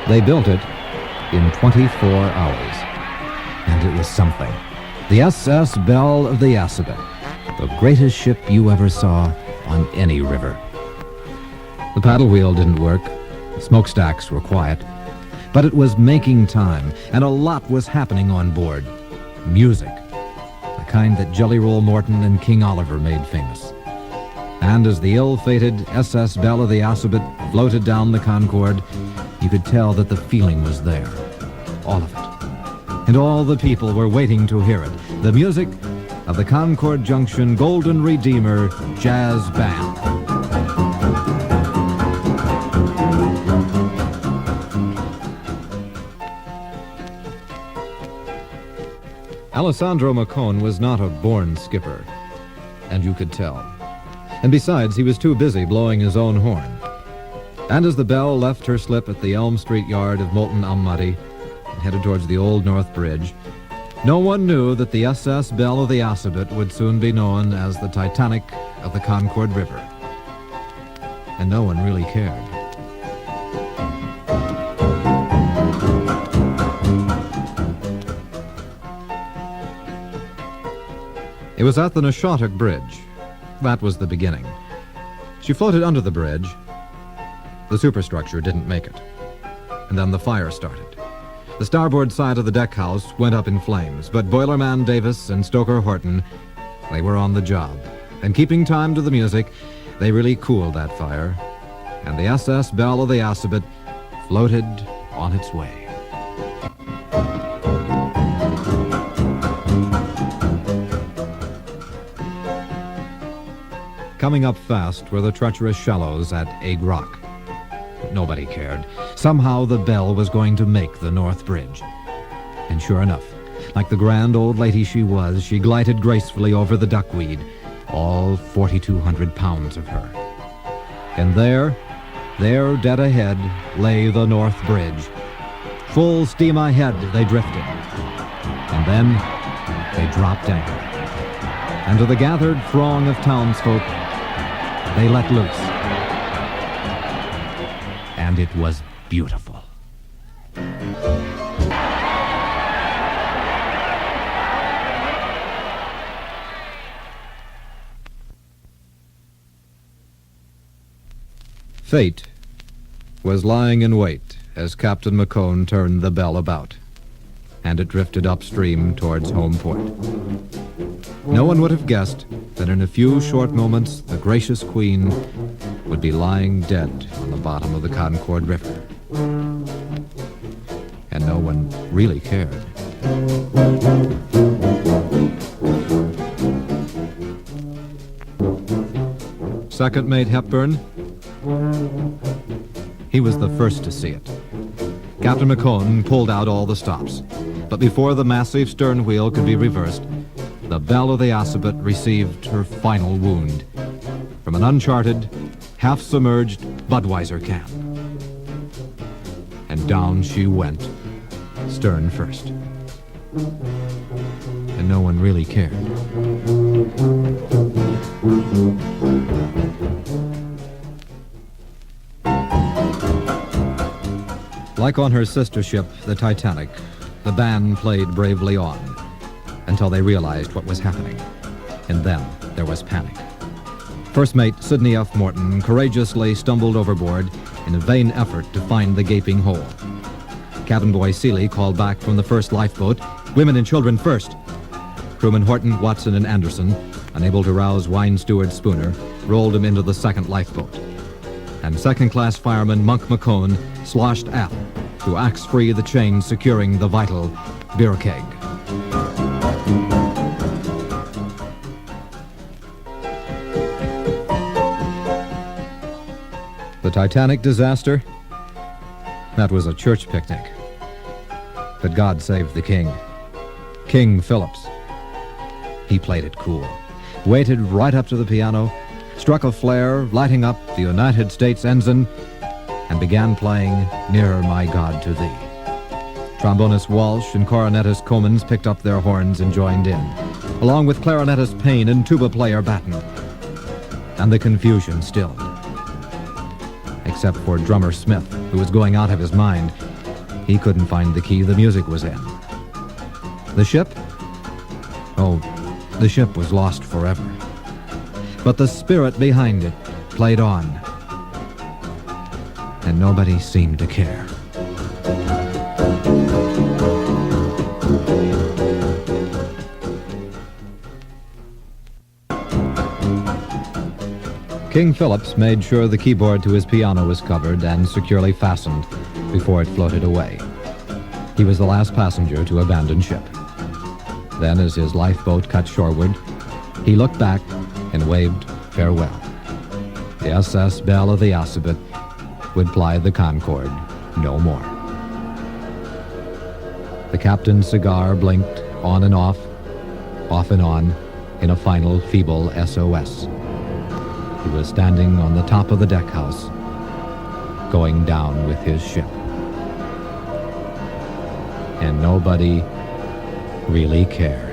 They built it in 24 hours. And it was something. The SS Belle of the Assabet, the greatest ship you ever saw on any river. The paddle wheel didn't work. The smokestacks were quiet. But it was making time, and a lot was happening on board. Music, the kind that Jelly Roll Morton and King Oliver made famous. And as the ill-fated SS Belle of the Assabet floated down the Concord, you could tell that the feeling was there. All of it. And all the people were waiting to hear it. The music of the Concord Junction Golden Redeemer Jazz Band. Alessandro Macone was not a born skipper, and you could tell. And besides, he was too busy blowing his own horn. And as the Belle left her slip at the Elm Street yard of Molten Ammati and headed towards the Old North Bridge, no one knew that the SS Belle of the Assabet would soon be known as the Titanic of the Concord River. And no one really cared. It was at the Neshotic Bridge. That was the beginning. She floated under the bridge. The superstructure didn't make it. And then the fire started. The starboard side of the deck house went up in flames, but Boilerman Davis and Stoker Horton, they were on the job. And keeping time to the music, they really cooled that fire. And the SS Belle of the Assabet floated on its way. Coming up fast were the treacherous shallows at Egg Rock. But nobody cared. Somehow the Belle was going to make the North Bridge. And sure enough, like the grand old lady she was, she glided gracefully over the duckweed, all 4,200 pounds of her. And there dead ahead, lay the North Bridge. Full steam ahead they drifted. And then they dropped anchor. And to the gathered throng of townsfolk, they let loose. And it was beautiful. Fate was lying in wait as Captain Macone turned the Belle about, and it drifted upstream towards home port. No one would have guessed that in a few short moments the gracious Queen would be lying dead on the bottom of the Concord River. And no one really cared. Second Mate Hepburn, he was the first to see it. Captain Macone pulled out all the stops, but before the massive stern wheel could be reversed, the Belle of the Assabet received her final wound from an uncharted, half-submerged Budweiser can. And down she went, stern first. And no one really cared. Like on her sister ship, the Titanic, the band played bravely on until they realized what was happening. And then there was panic. First Mate Sidney F. Morton courageously stumbled overboard in a vain effort to find the gaping hole. Cabin boy Seeley called back from the first lifeboat, "Women and children first." Crewmen Horton, Watson, and Anderson, unable to rouse wine steward Spooner, rolled him into the second lifeboat. And second-class fireman Monk Macone sloshed aft to axe free the chain securing the vital beer keg. The Titanic disaster? That was a church picnic. But God saved the king. King Phillips. He played it cool. Waited right up to the piano, struck a flare, lighting up the United States ensign, and began playing Nearer My God to Thee. Trombonist Walsh and cornetist Comans picked up their horns and joined in, along with clarinetist Payne and tuba player Batten. And the confusion stilled. Except for drummer Smith, who was going out of his mind. He couldn't find the key the music was in. The ship? Oh, the ship was lost forever. But the spirit behind it played on, and nobody seemed to care. King Phillips made sure the keyboard to his piano was covered and securely fastened before it floated away. He was the last passenger to abandon ship. Then, as his lifeboat cut shoreward, he looked back and waved farewell. The SS Belle of the Assabet would ply the Concord no more. The captain's cigar blinked on and off and on, in a final feeble SOS. He was standing on the top of the deck house, going down with his ship. And nobody really cared.